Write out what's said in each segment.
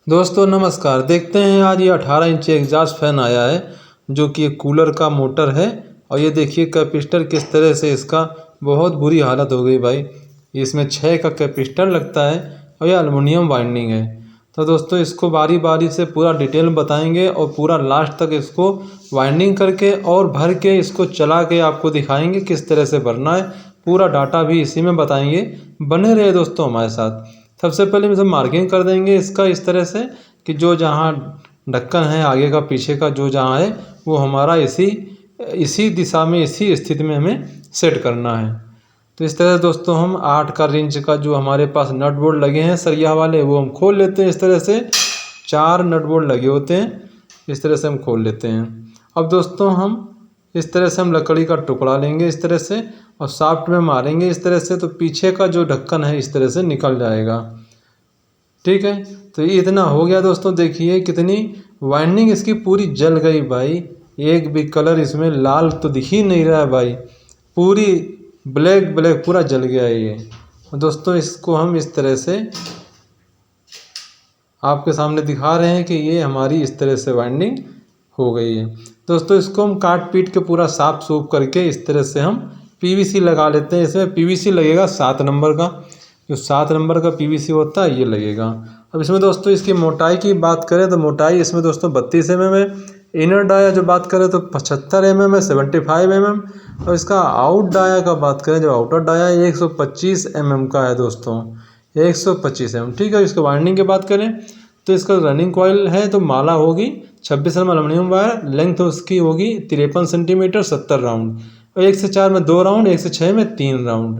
दोस्तों नमस्कार। देखते हैं आज ये 18 इंच एग्जॉस्ट फैन आया है जो कि एक कूलर का मोटर है। और ये देखिए कैपेसिटर किस तरह से इसका बहुत बुरी हालत हो गई भाई। इसमें 6 का कैपेसिटर लगता है और ये एल्युमिनियम वाइंडिंग है। तो दोस्तों इसको बारी बारी से पूरा डिटेल में बताएंगे और पूरा लास्ट तक इसको वाइंडिंग करके और भर के इसको चला के आपको दिखाएंगे किस तरह से भरना है। पूरा डाटा भी इसी में बताएंगे। बने रहे दोस्तों हमारे साथ। सबसे पहले हम मार्किंग कर देंगे इसका इस तरह से कि जो जहाँ ढक्कन है आगे का पीछे का जो जहाँ है वो हमारा इसी दिशा में इसी स्थिति में हमें सेट करना है। तो इस तरह से दोस्तों हम 8 का रेंज का जो हमारे पास नट बोल्ट लगे हैं सरिया वाले वो हम खोल लेते हैं। इस तरह से 4 नट बोल्ट लगे होते हैं, इस तरह से हम खोल लेते हैं। अब दोस्तों हम इस तरह से हम लकड़ी का टुकड़ा लेंगे इस तरह से और शाफ्ट में मारेंगे इस तरह से, तो पीछे का जो ढक्कन है इस तरह से निकल जाएगा। ठीक है, तो ये इतना हो गया दोस्तों। देखिए कितनी वाइंडिंग इसकी पूरी जल गई भाई। एक भी कलर इसमें लाल तो दिख ही नहीं रहा है भाई, पूरी ब्लैक ब्लैक पूरा जल गया है ये। दोस्तों इसको हम इस तरह से आपके सामने दिखा रहे हैं कि ये हमारी इस तरह से वाइंडिंग हो गई है। दोस्तों इसको हम काट पीट के पूरा साफ सूफ करके इस तरह से हम पीवीसी लगा लेते हैं। इसमें पीवीसी लगेगा 7 नंबर का, जो 7 नंबर का पीवीसी होता है ये लगेगा। अब इसमें दोस्तों इसकी मोटाई की बात करें तो मोटाई इसमें दोस्तों 32 mm है। इनर डाया जो बात करें तो 75 mm है, 75 mm। और इसका आउट डाया का बात करें जो आउटर डाया 125 mm का है दोस्तों, 125 mm। ठीक है, इसके वाइंडिंग की बात करें तो इसका रनिंग कॉइल है तो माला होगी 26 mm एल्युमिनियम वायर, लेंथ उसकी होगी 53 सेंटीमीटर, 70 राउंड। और 1 से 4 में 2 राउंड, 1 से 6 में 3 राउंड।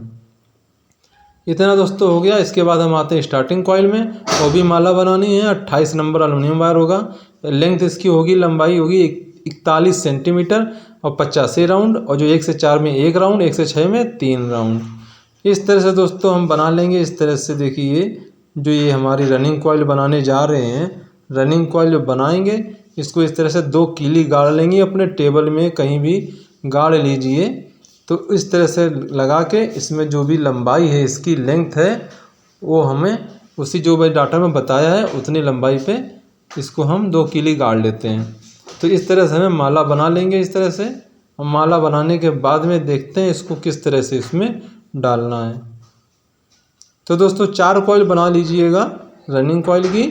इतना दोस्तों हो गया। इसके बाद हम आते हैं स्टार्टिंग कॉइल में, वो भी माला बनानी है। 28 नंबर एल्युमिनियम वायर होगा, लेंथ इसकी होगी, लंबाई होगी 41 सेंटीमीटर और 85 राउंड। और जो 1 से 4 में 1 राउंड, 1 से 6 में 3 राउंड। इस तरह से दोस्तों हम बना लेंगे। इस तरह से देखिए जो ये हमारी रनिंग कॉइल बनाने जा रहे हैं, रनिंग कॉइल जो बनाएंगे इसको इस तरह से 2 कीली गाड़ लेंगे, अपने टेबल में कहीं भी गाड़ लीजिए। तो इस तरह से लगा के इसमें जो भी लंबाई है इसकी लेंथ है वो हमें उसी जो भाई डाटा में बताया है उतनी लंबाई पे इसको हम 2 कीली गाड़ लेते हैं। तो इस तरह से हमें माला बना लेंगे इस तरह से। और माला बनाने के बाद में देखते हैं इसको किस तरह से इसमें डालना है। तो दोस्तों 4 कॉइल बना लीजिएगा रनिंग कॉइल की,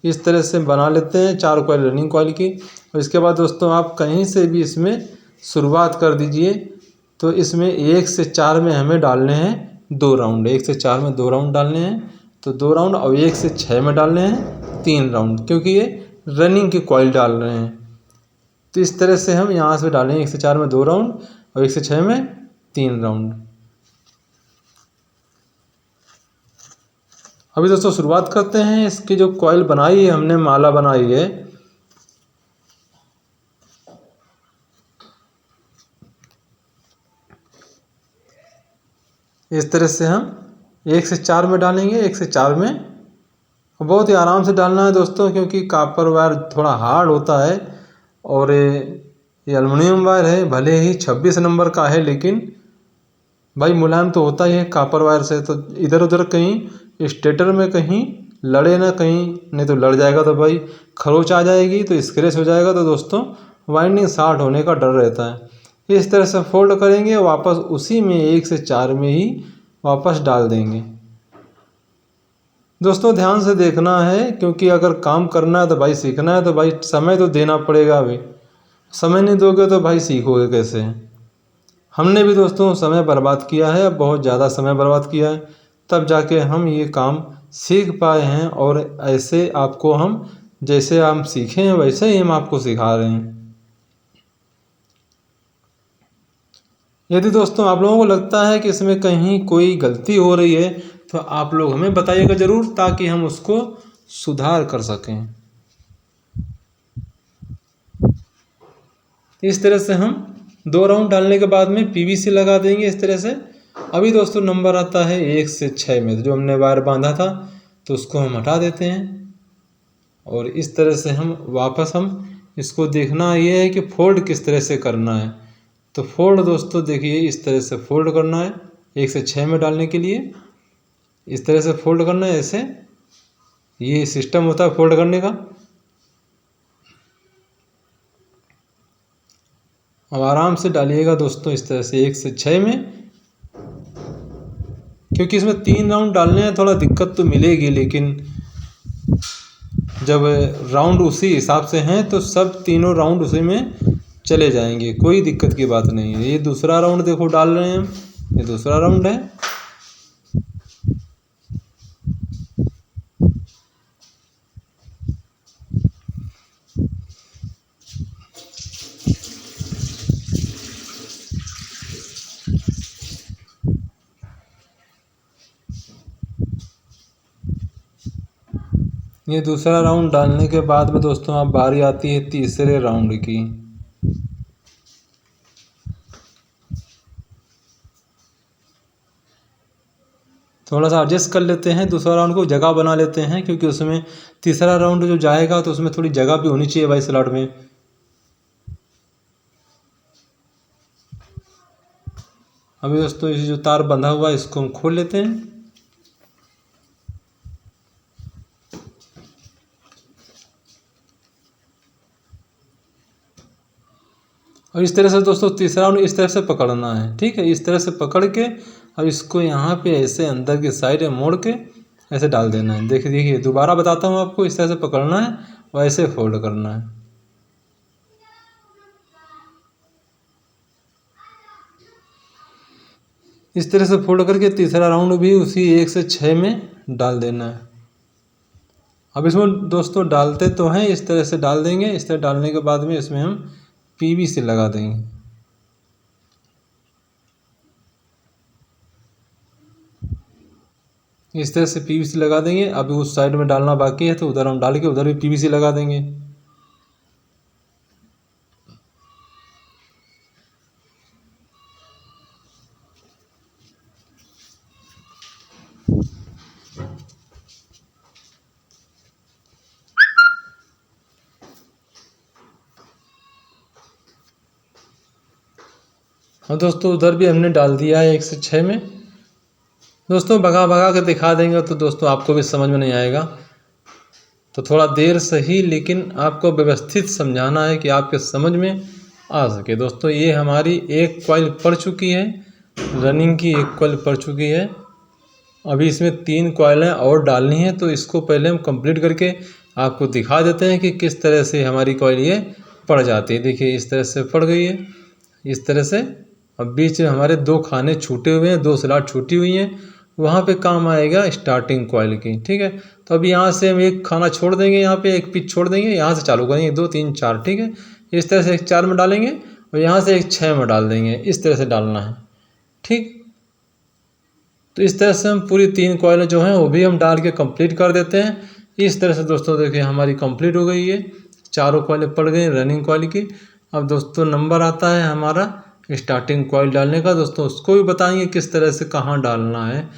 इस तरह से बना लेते हैं 4 कॉइल रनिंग कॉइल की। और इसके बाद दोस्तों आप कहीं से भी इसमें शुरुआत कर दीजिए। तो इसमें 1 से 4 में हमें डालने हैं 2 राउंड, 1 से 4 में 2 राउंड डालने हैं तो 2 राउंड। और 1 से 6 में डालने हैं 3 राउंड, क्योंकि ये रनिंग की कॉइल डाल रहे हैं। तो इस तरह से हम यहाँ से डालेंगे 1 से 4 में 2 राउंड और 1 से 6 में 3 राउंड। अभी दोस्तों शुरुआत करते हैं। इसकी जो कॉइल बनाई है हमने, माला बनाई है, इस तरह से हम 1 से 4 में डालेंगे, 1 से 4 में। बहुत ही आराम से डालना है दोस्तों, क्योंकि कॉपर वायर थोड़ा हार्ड होता है और ये एल्युमिनियम वायर है, भले ही 26 नंबर का है लेकिन भाई मुलायम तो होता ही है कॉपर वायर से। तो इधर उधर कहीं स्टेटर में कहीं लड़े ना, कहीं नहीं तो लड़ जाएगा तो भाई खरोच आ जाएगी, तो स्क्रैच हो जाएगा। तो दोस्तों वाइंडिंग शॉर्ट होने का डर रहता है। इस तरह से फोल्ड करेंगे, वापस उसी में 1 से 4 में ही वापस डाल देंगे। दोस्तों ध्यान से देखना है, क्योंकि अगर काम करना है तो भाई सीखना है तो भाई समय तो देना पड़ेगा। अभी समय नहीं दोगे तो भाई सीखोगे कैसे। हमने भी दोस्तों समय बर्बाद किया है, बहुत ज़्यादा समय बर्बाद किया है, तब जाके हम ये काम सीख पाए हैं। और ऐसे आपको हम जैसे हम सीखे हैं वैसे ही हम आपको सिखा रहे हैं। यदि दोस्तों आप लोगों को लगता है कि इसमें कहीं कोई गलती हो रही है तो आप लोग हमें बताइएगा ज़रूर, ताकि हम उसको सुधार कर सकें। इस तरह से हम 2 राउंड डालने के बाद में पीवीसी लगा देंगे इस तरह से। अभी दोस्तों नंबर आता है 1 से 6 में, जो हमने वायर बांधा था तो उसको हम हटा देते हैं। और इस तरह से हम वापस इसको देखना ये है कि फोल्ड किस तरह से करना है। तो फोल्ड दोस्तों देखिए इस तरह से फोल्ड करना है 1 से 6 में डालने के लिए। इस तरह से फोल्ड करना है ऐसे, ये सिस्टम होता है फोल्ड करने का। अब आराम से डालिएगा दोस्तों इस तरह से 1 से 6 में, क्योंकि इसमें 3 राउंड डालने हैं, थोड़ा दिक्कत तो मिलेगी, लेकिन जब राउंड उसी हिसाब से हैं तो सब तीनों राउंड उसी में चले जाएंगे, कोई दिक्कत की बात नहीं है। ये दूसरा राउंड देखो डाल रहे हैं हम, ये दूसरा राउंड है। ये दूसरा राउंड डालने के बाद में दोस्तों अब बारी आती है तीसरे राउंड की। थोड़ा सा एडजस्ट कर लेते हैं, दूसरा राउंड को जगह बना लेते हैं, क्योंकि उसमें तीसरा राउंड जो जाएगा तो उसमें थोड़ी जगह भी होनी चाहिए भाई स्लॉट में। अभी दोस्तों ये जो तार बंधा हुआ है इसको हम खोल लेते हैं। और इस तरह से दोस्तों तीसरा राउंड इस तरह से पकड़ना है, ठीक है। इस तरह से पकड़ के अब इसको यहाँ पे ऐसे अंदर की साइड में मोड़ के ऐसे डाल देना है। देखिए दोबारा बताता हूँ आपको, इस तरह से पकड़ना है और ऐसे फोल्ड करना है। इस तरह से फोल्ड करके तीसरा राउंड भी उसी 1 से 6 में डाल देना है। अब इसमें दोस्तों डालते तो हैं, इस तरह से डाल देंगे। इस तरह डालने के बाद में इसमें हम पीवीसी लगा देंगे। इस तरह से पीवीसी लगा देंगे। अभी उस साइड में डालना बाकी है तो उधर हम डाल के उधर भी पीवीसी लगा देंगे। हाँ दोस्तों उधर भी हमने डाल दिया है 1 से 6 में। दोस्तों भगा भगा के दिखा देंगे तो दोस्तों आपको भी समझ में नहीं आएगा, तो थोड़ा देर सही लेकिन आपको व्यवस्थित समझाना है कि आपके समझ में आ सके। दोस्तों ये हमारी एक कॉइल पड़ चुकी है, रनिंग की एक कॉइल पड़ चुकी है। अभी इसमें 3 कॉइलें और डालनी है, तो इसको पहले हम कंप्लीट करके आपको दिखा देते हैं कि किस तरह से हमारी कॉइल ये पड़ जाती है। देखिए इस तरह से पड़ गई है, इस तरह से। अब बीच में हमारे 2 खाने छूटे हुए हैं, 2 स्लॉट छूटी हुई हैं, वहाँ पे काम आएगा स्टार्टिंग कॉइल की, ठीक है। तो अभी यहाँ से हम एक खाना छोड़ देंगे, यहाँ पे एक पिच छोड़ देंगे, यहाँ से चालू करेंगे 2 3 4, ठीक है। इस तरह से एक 4 में डालेंगे और यहाँ से एक 6 में डाल देंगे, इस तरह से डालना है, ठीक। तो इस तरह से हम पूरी 3 कॉइलें जो हैं वो भी हम डाल के कंप्लीट कर देते हैं। इस तरह से दोस्तों देखिए हमारी कंप्लीट हो गई है, चारों कॉइलें पड़ गई रनिंग कॉइल की। अब दोस्तों नंबर आता है हमारा स्टार्टिंग कॉइल डालने का। दोस्तों उसको भी बताएंगे किस तरह से कहाँ डालना है,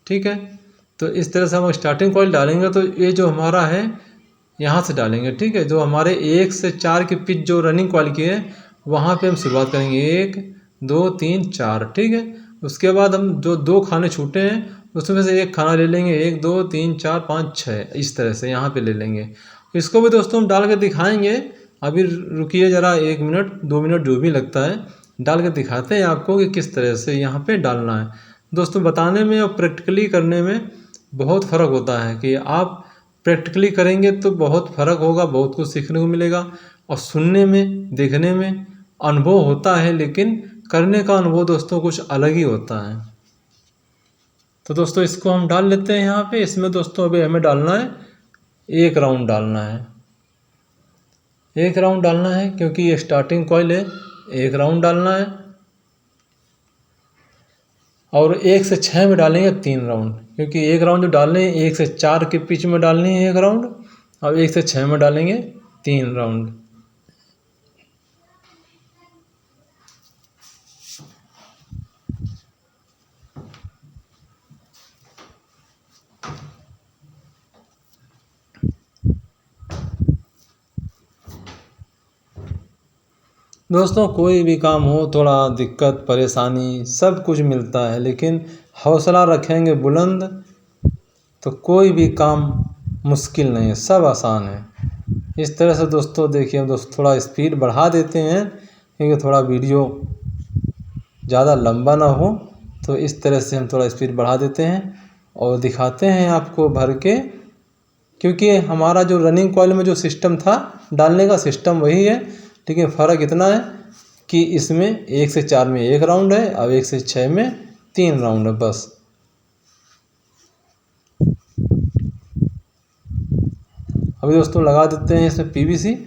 ठीक है। तो इस तरह से हम स्टार्टिंग कॉइल डालेंगे तो ये जो हमारा है यहाँ से डालेंगे, ठीक है। जो हमारे 1 से 4 की पिच जो रनिंग कॉइल की है वहाँ पे हम शुरुआत करेंगे 1 2 3 4, ठीक है। उसके बाद हम जो 2 खाने छूटे हैं उसमें से एक खाना ले लेंगे, 1 2 3 4 5 6, इस तरह से यहाँ पे ले लेंगे। इसको भी दोस्तों हम डाल के दिखाएंगे। अभी रुकिए ज़रा 1 मिनट 2 मिनट जो भी लगता है, डाल के दिखाते हैं आपको कि किस तरह से यहाँ पे डालना है। दोस्तों बताने में और प्रैक्टिकली करने में बहुत फ़र्क होता है कि आप प्रैक्टिकली करेंगे तो बहुत फ़र्क होगा, बहुत कुछ सीखने को मिलेगा। और सुनने में देखने में अनुभव होता है, लेकिन करने का अनुभव दोस्तों कुछ अलग ही होता है। तो दोस्तों इसको हम डाल लेते हैं यहाँ पे। इसमें दोस्तों अभी हमें डालना है 1 राउंड डालना है, 1 राउंड डालना है, क्योंकि ये स्टार्टिंग कॉइल है, 1 राउंड डालना है। और 1 से 6 में डालेंगे 3 राउंड, क्योंकि 1 राउंड जो डालने हैं 1 से 4 के पिच में डालनी है 1 राउंड, और 1 से 6 में डालेंगे 3 राउंड। दोस्तों कोई भी काम हो थोड़ा दिक्कत परेशानी सब कुछ मिलता है, लेकिन हौसला रखेंगे बुलंद तो कोई भी काम मुश्किल नहीं है, सब आसान है। इस तरह से दोस्तों देखिए, हम दोस्तों थोड़ा स्पीड बढ़ा देते हैं क्योंकि थोड़ा वीडियो ज़्यादा लंबा ना हो, तो इस तरह से हम थोड़ा स्पीड बढ़ा देते हैं और दिखाते हैं आपको भर के। क्योंकि हमारा जो रनिंग कॉइल में जो सिस्टम था डालने का, सिस्टम वही है, लेकिन फ़र्क इतना है कि इसमें 1 से 4 में 1 राउंड है और 1 से 6 में 3 राउंड है बस। अभी दोस्तों लगा देते हैं इसमें पीवीसी।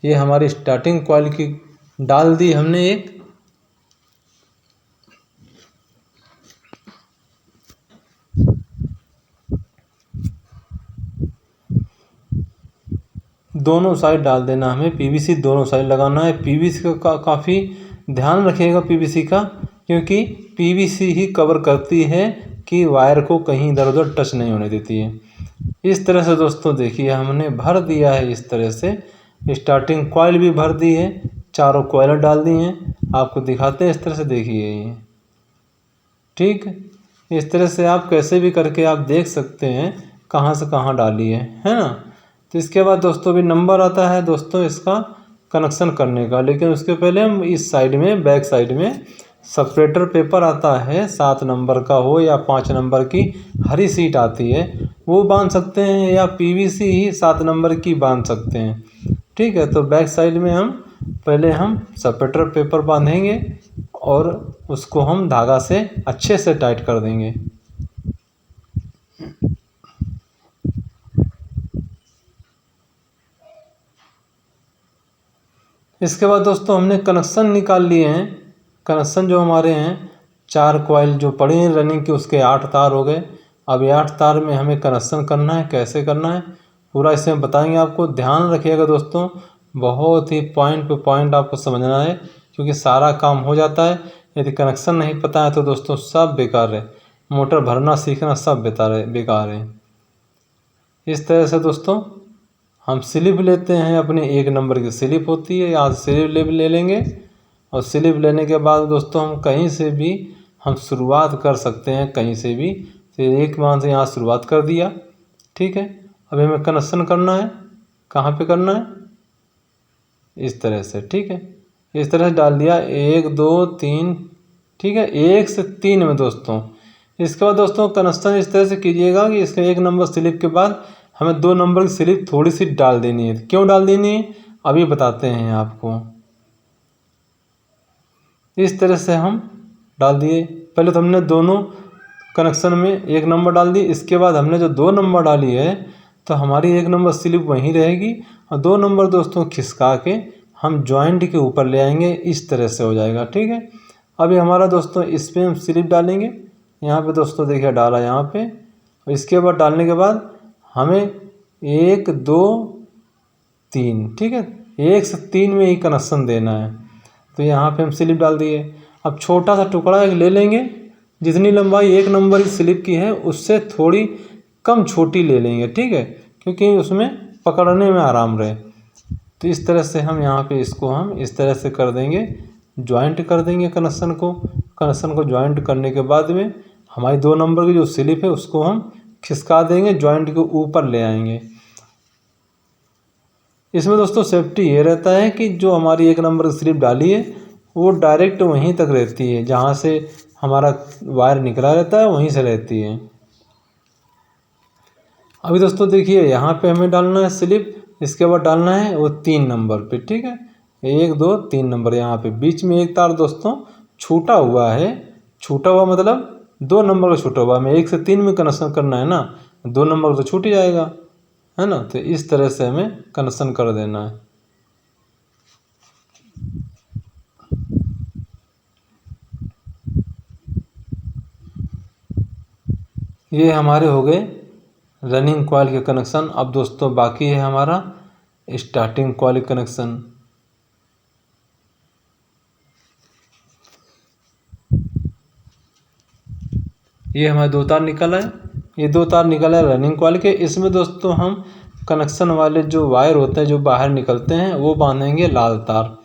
ये हमारी स्टार्टिंग कॉइल की डाल दी हमने एक। दोनों साइड डाल देना हमें पीवीसी, दोनों साइड लगाना है। पीवीसी का काफ़ी ध्यान रखिएगा पीवीसी का, क्योंकि पीवीसी ही कवर करती है कि वायर को कहीं इधर उधर टच नहीं होने देती है। इस तरह से दोस्तों देखिए हमने भर दिया है। इस तरह से स्टार्टिंग कॉइल भी भर दी है, चारों कॉइल डाल दी हैं। आपको दिखाते हैं इस तरह से, देखिए ये ठीक। इस तरह से आप कैसे भी करके आप देख सकते हैं कहाँ से कहाँ डाली है ना। तो इसके बाद दोस्तों भी नंबर आता है दोस्तों इसका कनेक्शन करने का, लेकिन उसके पहले हम इस साइड में, बैक साइड में सेपरेटर पेपर आता है, 7 नंबर का हो या 5 नंबर की हरी सीट आती है, वो बांध सकते हैं, या पीवीसी ही 7 नंबर की बांध सकते हैं। ठीक है, तो बैक साइड में हम पहले हम सेपरेटर पेपर बांधेंगे और उसको हम धागा से अच्छे से टाइट कर देंगे। इसके बाद दोस्तों हमने कनेक्शन निकाल लिए हैं। कनेक्शन जो हमारे हैं, 4 कॉइल जो पड़े हैं रनिंग के, उसके 8 तार हो गए। अब ये 8 तार में हमें कनेक्शन करना है। कैसे करना है पूरा इसमें बताएंगे आपको। ध्यान रखिएगा दोस्तों, बहुत ही पॉइंट पे पॉइंट आपको समझना है, क्योंकि सारा काम हो जाता है। यदि कनेक्शन नहीं पता है तो दोस्तों सब बेकार है, मोटर भरना सीखना सब बेकार है। इस तरह से दोस्तों हम स्लिप लेते हैं, अपने 1 नंबर की स्लिप होती है, यहाँ स्लिप ले लेंगे। और स्लिप लेने के बाद दोस्तों हम कहीं से भी हम शुरुआत कर सकते हैं, कहीं से भी। तो एक मान से यहाँ शुरुआत कर दिया, ठीक है। अब हमें कनेक्शन करना है, कहाँ पे करना है, इस तरह से, ठीक है। इस तरह से डाल दिया 1 2 3, ठीक है, 1 से 3 में दोस्तों। इसके बाद दोस्तों कनेक्शन इस तरह से कीजिएगा कि इसके 1 नंबर स्लिप के बाद हमें 2 नंबर की स्लिप थोड़ी सी डाल देनी है। क्यों डाल देनी है अभी बताते हैं आपको। इस तरह से हम डाल दिए। पहले तो हमने दोनों कनेक्शन में 1 नंबर डाल दी, इसके बाद हमने जो 2 नंबर डाली है तो हमारी 1 नंबर स्लिप वहीं रहेगी, और 2 नंबर दोस्तों खिसका के हम जॉइंट के ऊपर ले आएंगे। इस तरह से हो जाएगा, ठीक है। अभी हमारा दोस्तों इस पर हम स्लिप डालेंगे। यहाँ पे दोस्तों देखिए डाला यहाँ पे, और इसके बाद डालने के बाद हमें 1 2 3, ठीक है, 1 से 3 में ही कनेक्शन देना है। तो यहाँ पे हम स्लिप डाल दिए। अब छोटा सा टुकड़ा एक ले लेंगे, जितनी लंबाई 1 नंबर की स्लिप की है उससे थोड़ी कम छोटी ले लेंगे, ठीक है, क्योंकि उसमें पकड़ने में आराम रहे। तो इस तरह से हम यहाँ पे इसको हम इस तरह से कर देंगे, जॉइंट कर देंगे कनेक्शन को। कनेक्शन को जॉइंट करने के बाद में हमारी 2 नंबर की जो स्लिप है उसको हम खिसका देंगे, जॉइंट के ऊपर ले आएंगे। इसमें दोस्तों सेफ्टी ये रहता है कि जो हमारी 1 नंबर की स्लिप डाली है वो डायरेक्ट वहीं तक रहती है, जहाँ से हमारा वायर निकला रहता है वहीं से रहती है। अभी दोस्तों देखिए यहाँ पे हमें डालना है स्लिप, इसके बाद डालना है वो 3 नंबर पे, ठीक है, 1 2 3 नंबर। यहाँ पे बीच में एक तार दोस्तों छूटा हुआ है। छूटा हुआ मतलब 2 नंबर का छूटा हुआ, हमें 1 से 3 में कनेक्शन करना है ना, 2 नंबर तो छूट ही जाएगा, है ना। तो इस तरह से हमें कनेक्शन कर देना है। ये हमारे हो गए रनिंग कॉइल के कनेक्शन। अब दोस्तों बाकी है हमारा स्टार्टिंग कॉइल कनेक्शन। ये हमारे 2 तार निकल है, ये 2 तार निकल है रनिंग कॉइल के। इसमें दोस्तों हम कनेक्शन वाले जो वायर होते हैं जो बाहर निकलते हैं वो बांधेंगे लाल तार,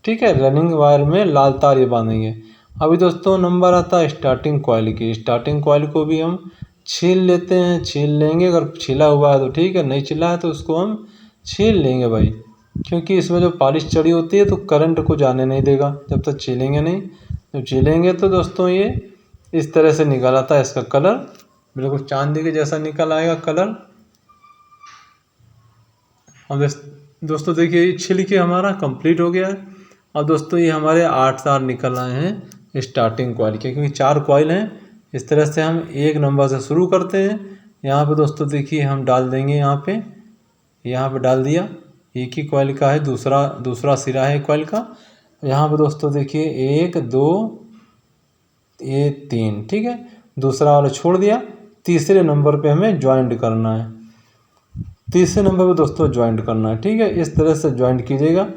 ठीक है, रनिंग वायर में लाल तार ये बांधेंगे। अभी दोस्तों नंबर आता है स्टार्टिंग कॉइल की। स्टार्टिंग कॉइल को भी हम छील लेते हैं, छील लेंगे। अगर छिला हुआ है तो ठीक है, नहीं छिला है तो उसको हम छील लेंगे भाई, क्योंकि इसमें जो पॉलिश चढ़ी होती है तो करंट को जाने नहीं देगा जब तक छीलेंगे नहीं। जब छीलेंगे तो दोस्तों ये इस तरह से निकल आता है, इसका कलर बिल्कुल चांदी के जैसा निकल आएगा कलर। अब दोस्तों देखिए ये छिल के हमारा कंप्लीट हो गया है। और दोस्तों ये हमारे 8 तार निकल आए हैं स्टार्टिंग कॉइल के, क्योंकि 4 कॉइल हैं। इस तरह से हम 1 नंबर से शुरू करते हैं। यहाँ पे दोस्तों देखिए हम डाल देंगे, यहाँ पे डाल दिया, एक ही कॉइल का है, दूसरा सिरा है कॉइल का। यहाँ पे दोस्तों देखिए 1 2 ये 3, ठीक है, दूसरा वाला छोड़ दिया। तीसरे नंबर पे हमें ज्वाइंट करना है, तीसरे नंबर पे दोस्तों ज्वाइंट करना है, ठीक है। इस तरह से ज्वाइंट कीजिएगा।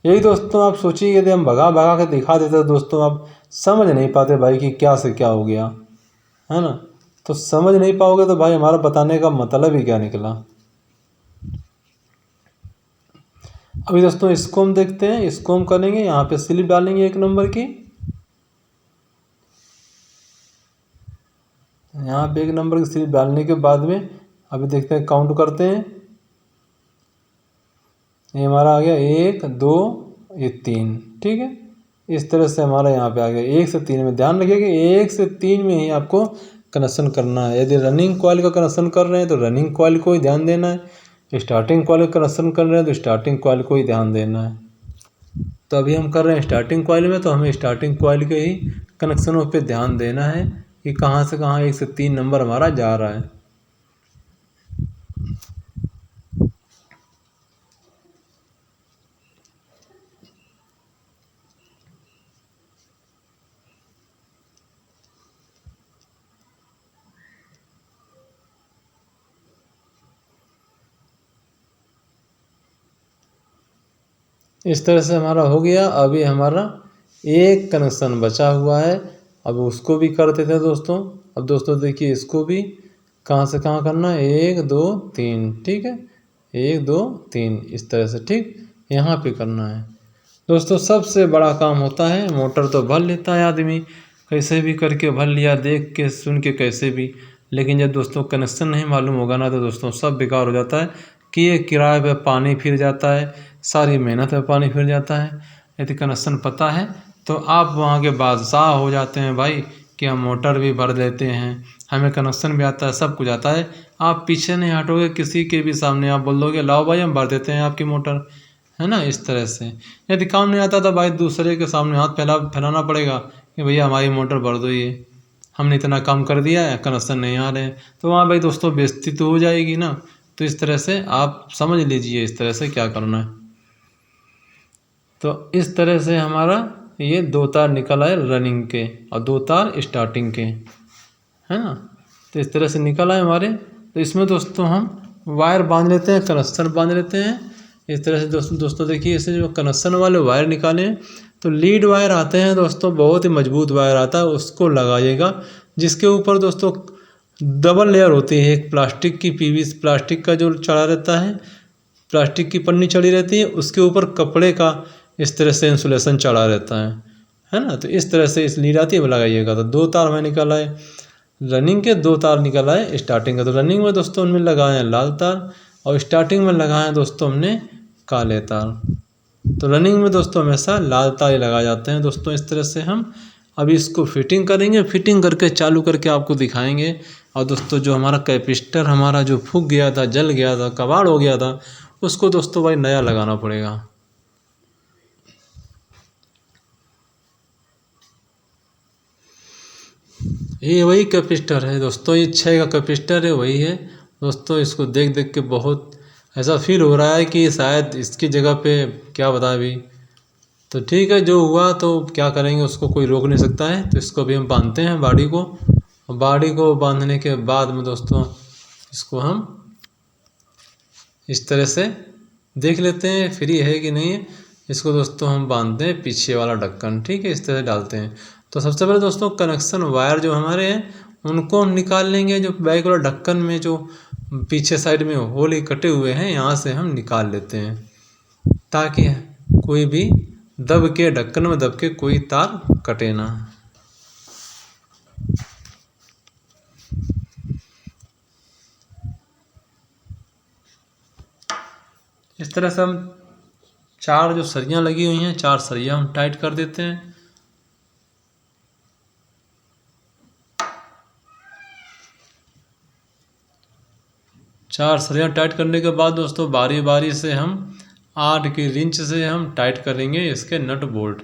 यही दोस्तों आप सोचिए, यदि हम भगा भगा के दिखा देते तो दोस्तों आप समझ नहीं पाते भाई कि क्या से क्या हो गया, है ना। तो समझ नहीं पाओगे तो भाई हमारा बताने का मतलब ही क्या निकला। अभी दोस्तों इसको हम देखते हैं, इसको हम करेंगे, यहाँ पे स्लिप डालेंगे 1 नंबर की, यहाँ पे 1 नंबर की स्लिप डालने के बाद में अभी देखते हैं, काउंट करते हैं। ये हमारा आ गया 1 2 ये 3, ठीक है। इस तरह से हमारा यहाँ पे आ गया 1 से 3 में। ध्यान रखिए कि 1 से 3 में ही आपको कनेक्शन करना है। यदि रनिंग कॉइल का कनेक्शन कर रहे हैं तो रनिंग कॉइल को ही ध्यान देना है, स्टार्टिंग कॉइल का कनेक्शन कर रहे हैं तो स्टार्टिंग कॉइल को ही ध्यान देना है। तो अभी हम कर रहे हैं स्टार्टिंग कॉइल में, तो हमें स्टार्टिंग कॉइल के ही कनेक्शनों पे ध्यान देना है कि कहाँ से कहाँ 1 से 3 नंबर हमारा जा रहा है। इस तरह से हमारा हो गया। अभी हमारा एक कनेक्शन बचा हुआ है, अब उसको भी कर देते हैं दोस्तों। अब दोस्तों देखिए इसको भी कहाँ से कहाँ करना है, 1 2 3, ठीक है, 1 2 3 इस तरह से, ठीक, यहाँ पे करना है दोस्तों। सबसे बड़ा काम होता है, मोटर तो भर लेता है आदमी, कैसे भी करके भर लिया, देख के सुन के कैसे भी, लेकिन जब दोस्तों कनेक्शन नहीं मालूम होगा ना तो दोस्तों सब बेकार हो जाता है। कि ये किराए पे पानी फिर जाता है, सारी मेहनत पे पानी फिर जाता है। यदि कनेक्शन पता है तो आप वहाँ के बादशाह हो जाते हैं भाई, कि हम मोटर भी भर देते हैं, हमें कनेक्शन भी आता है, सब कुछ आता है। आप पीछे नहीं हटोगे किसी के भी सामने, आप बोल दोगे लाओ भाई हम भर देते हैं आपकी मोटर, है ना। इस तरह से यदि काम नहीं आता तो भाई दूसरे के सामने हाथ फैलाना पड़ेगा कि भैया हमारी मोटर भर दो, ये हमने इतना काम कर दिया है, कनेक्शन नहीं आ रहे हैं। तो वहाँ भाई दोस्तों बेइज्जती तो हो जाएगी ना। तो इस तरह से आप समझ लीजिए इस तरह से क्या करना है। तो इस तरह से हमारा ये 2 तार निकल आए रनिंग के और 2 तार स्टार्टिंग के, है ना। तो इस तरह से निकल आए हमारे। तो इसमें दोस्तों हम वायर बांध लेते हैं, कनेक्शन बांध लेते हैं। इस तरह से दोस्तों देखिए, इसे जो कनेक्शन वाले वायर निकालें तो लीड वायर आते हैं दोस्तों, बहुत ही मजबूत वायर आता है, उसको लगाइएगा। जिसके ऊपर दोस्तों डबल लेयर होती है, एक प्लास्टिक की पीवीसी प्लास्टिक का जो चढ़ा रहता है, प्लास्टिक की पन्नी चढ़ी रहती है, उसके ऊपर कपड़े का इस तरह से इंसुलेशन चढ़ा रहता है ना। तो इस तरह से इस लीड आती है वो लगाइएगा। तो 2 तार में निकल आए रनिंग के, 2 तार निकल आए स्टार्टिंग का। तो रनिंग में दोस्तों उनमें लगाए हैं लाल तार और स्टार्टिंग में लगाए हैं दोस्तों हमने काले तार। तो रनिंग में दोस्तों हमेशा लाल तार ही लगाए जाते हैं दोस्तों। इस तरह से हम अभी इसको फिटिंग करेंगे, फिटिंग करके चालू करके आपको दिखाएंगे। और दोस्तों जो हमारा कैपेसिटर हमारा जो फूक गया था, जल गया था, कबाड़ हो गया था, उसको दोस्तों भाई नया लगाना पड़ेगा। ये वही कैपेसिटर है दोस्तों, ये 6 का कैपेसिटर है, वही है दोस्तों। इसको देख देख के बहुत ऐसा फील हो रहा है कि शायद इसकी जगह पे क्या बताएं अभी। तो ठीक है, जो हुआ तो क्या करेंगे, उसको कोई रोक नहीं सकता है। तो इसको अभी हम बांधते हैं बाड़ी को, और बाड़ी को बांधने के बाद में दोस्तों इसको हम इस तरह से देख लेते हैं फ्री है कि नहीं है। इसको दोस्तों हम बांधते हैं पीछे वाला ढक्कन, ठीक है, इस तरह से डालते हैं। तो सबसे पहले दोस्तों कनेक्शन वायर जो हमारे हैं उनको हम निकाल लेंगे। जो बैक वाला ढक्कन में जो पीछे साइड में होल ही कटे हुए हैं, यहाँ से हम निकाल लेते हैं, ताकि कोई भी दब के ढक्कन में दब के कोई तार कटे ना। इस तरह से हम 4 जो सरियाँ लगी हुई हैं 4 सरियाँ हम टाइट कर देते हैं। चार सरियाँ टाइट करने के बाद दोस्तों बारी बारी से हम 8 की रिंच से हम टाइट करेंगे इसके नट बोल्ट।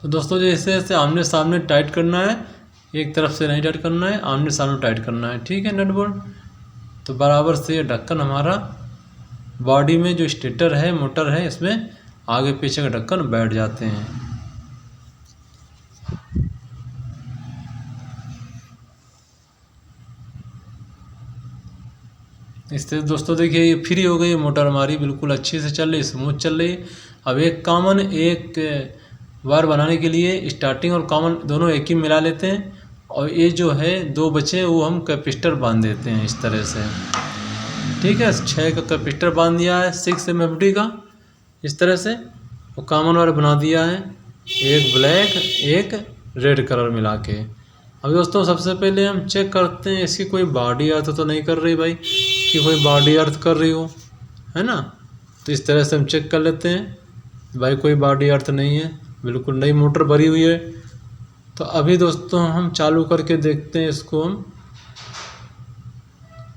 तो दोस्तों जैसे ऐसे आमने सामने टाइट करना है, एक तरफ से नहीं टाइट करना है, आमने सामने टाइट करना है, ठीक है नट बोल्ट। तो बराबर से ये ढक्कन हमारा बॉडी में जो स्टेटर है मोटर है इसमें आगे पीछे का ढक्कन बैठ जाते हैं। इससे दोस्तों देखिए ये फ्री हो गई मोटर हमारी, बिल्कुल अच्छी से चल रही, स्मूथ चल रही। अब एक कॉमन एक वायर बनाने के लिए स्टार्टिंग और कॉमन दोनों एक ही मिला लेते हैं और ये जो है 2 बचे वो हम कैपेसिटर बांध देते हैं इस तरह से, ठीक है। 6 का कैपेसिटर बांध दिया है 6 MFD का इस तरह से, और कॉमन वायर बना दिया है, एक ब्लैक एक रेड कलर मिला के। अब दोस्तों सबसे पहले हम चेक करते हैं इसकी कोई बॉडी अर्थ तो नहीं कर रही भाई, कि कोई बॉडी अर्थ कर रही हो, है ना। तो इस तरह से हम चेक कर लेते हैं भाई कोई बॉडी अर्थ नहीं है, बिल्कुल नई मोटर भरी हुई है। तो अभी दोस्तों हम चालू करके देखते हैं इसको, हम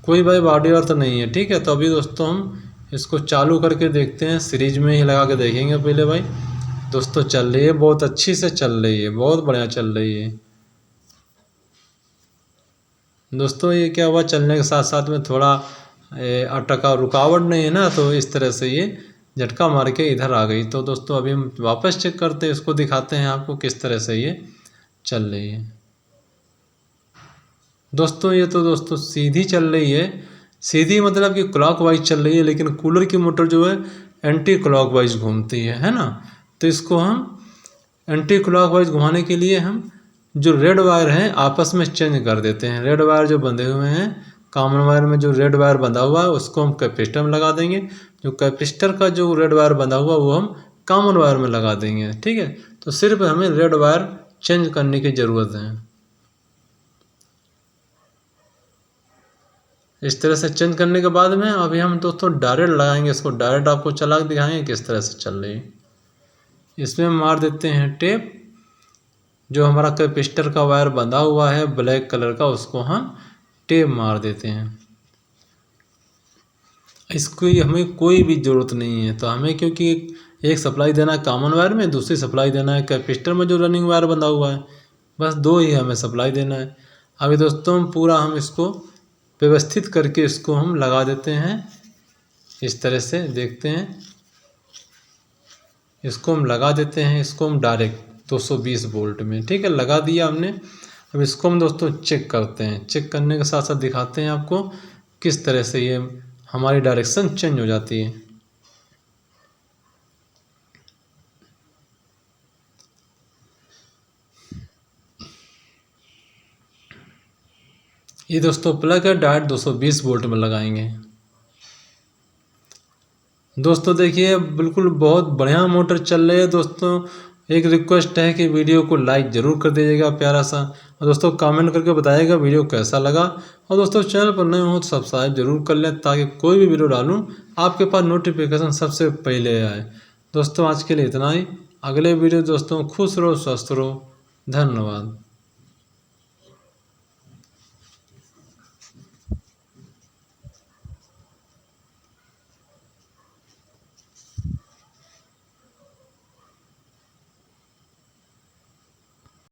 कोई भाई बॉडी अर्थ नहीं है, ठीक है। तो अभी दोस्तों हम इसको चालू करके देखते हैं, सीरीज में ही लगा के देखेंगे पहले भाई। दोस्तों चल रही है, बहुत अच्छी से चल रही है, बहुत बढ़िया चल रही है दोस्तों। ये क्या हुआ, चलने के साथ साथ में थोड़ा अटका रुकावट नहीं है ना, तो इस तरह से ये झटका मार के इधर आ गई। तो दोस्तों अभी हम वापस चेक करते हैं, इसको दिखाते हैं आपको किस तरह से ये चल रही है। दोस्तों ये तो दोस्तों सीधी चल रही है, सीधी मतलब कि क्लॉकवाइज चल रही है, लेकिन कूलर की मोटर जो है एंटी क्लॉकवाइज घूमती है ना। तो इसको हम एंटी क्लॉकवाइज घुमाने के लिए हम जो रेड वायर हैं आपस में चेंज कर देते हैं। रेड वायर जो बंधे हुए हैं कॉमन वायर में, जो रेड वायर बंधा हुआ है उसको हम कैपेसिटर में लगा देंगे, जो कैपेसिटर का जो रेड वायर बंधा हुआ वो हम कॉमन वायर में लगा देंगे, ठीक है। तो सिर्फ हमें रेड वायर चेंज करने की ज़रूरत है। इस तरह से चेंज करने के बाद में अभी हम दोस्तों डायरेक्ट लगाएंगे इसको, डायरेक्ट आपको चला के दिखाएंगे किस तरह से चल रही है। इसमें मार देते हैं टेप, जो हमारा कैपेसिटर का वायर बंधा हुआ है ब्लैक कलर का उसको हम टेप मार देते हैं। इसको हमें कोई भी ज़रूरत नहीं है, तो हमें क्योंकि एक सप्लाई देना है कॉमन वायर में, दूसरी सप्लाई देना है कैपेसिटर में जो रनिंग वायर बंधा हुआ है, बस 2 ही हमें सप्लाई देना है। अभी दोस्तों पूरा हम इसको व्यवस्थित करके इसको हम लगा देते हैं इस तरह से, देखते हैं इसको हम लगा देते हैं, इसको हम डायरेक्ट 220 वोल्ट में, ठीक है, लगा दिया हमने। अब इसको हम दोस्तों चेक करते हैं, चेक करने के साथ साथ दिखाते हैं आपको किस तरह से ये हमारी डायरेक्शन चेंज हो जाती है। ये दोस्तों प्लग है, डायरेक्ट 220 वोल्ट में लगाएंगे। दोस्तों देखिए बिल्कुल बहुत बढ़िया मोटर चल रही है दोस्तों। एक रिक्वेस्ट है कि वीडियो को लाइक ज़रूर कर दीजिएगा प्यारा सा, और दोस्तों कमेंट करके बताइएगा वीडियो कैसा लगा। और दोस्तों चैनल पर नए हो तो सब्सक्राइब जरूर कर लें, ताकि कोई भी वीडियो डालूं आपके पास नोटिफिकेशन सबसे पहले आए। दोस्तों आज के लिए इतना ही, अगले वीडियो दोस्तों खुश रहो स्वस्थ रहो, धन्यवाद।